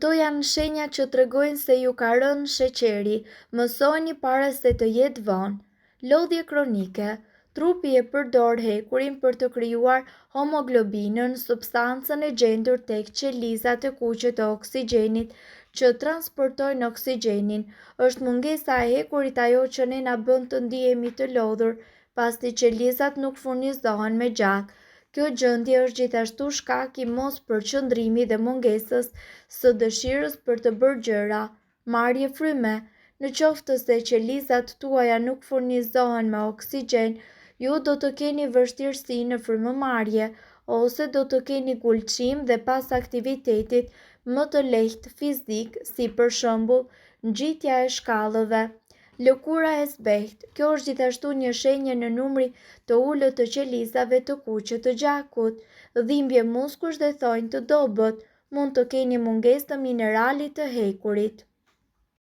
Këto janë shenja që tregojnë se ju ka rënë sheqeri, mësoni para se të jetë vonë. Lodhje kronike. Trupi e përdor hekurin për të krijuar homoglobinën, substancën e gjendur tek qelizat e kuqe të oksigjenit që transportojnë oksigjenin. Është mungesa e hekurit ajo që ne na bën të ndihemi të lodhur, pasi qelizat nuk furnizohen me gjak. Kjo gjendje është gjithashtu shkak i mos përqendrimit dhe mungesës së dëshirës për të bërë gjëra. Marrje fryme. Në qoftë se qelizat tuaja nuk furnizohen me oksigjen, ju do të keni vështirësi në frymëmarrje, ose do të keni gulçim dhe pas aktivitetit më të lehtë fizik, si për shembull ngjitja e shkallëve. Lëkura e zbehtë. Kjo është gjithashtu një shenjë në numri të ulët të qelizave të kuqe të gjakut. Dhimbje muskush dhe thonjë të dobët. Mund të keni mungesë të mineralit të hekurit.